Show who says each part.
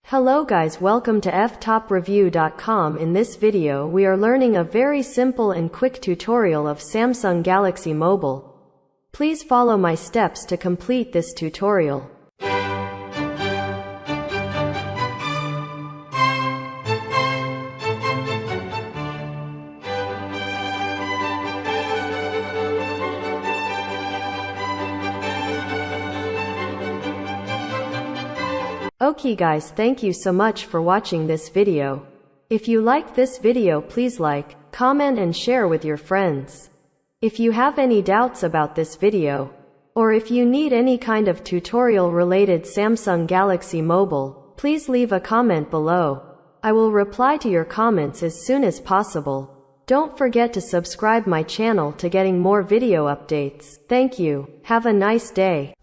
Speaker 1: Hello guys, welcome to Ftopreview.com. In this video we are learning a very simple and quick tutorial of Samsung Galaxy Mobile. Please follow my steps to complete this tutorial. Okay guys, thank you so much for watching this video. If you like this video, please like, comment and share with your friends. If you have any doubts about this video, or if you need any kind of tutorial related Samsung Galaxy Mobile, please leave a comment below. I will reply to your comments as soon as possible. Don't forget to subscribe my channel to getting more video updates. Thank you. Have a nice day.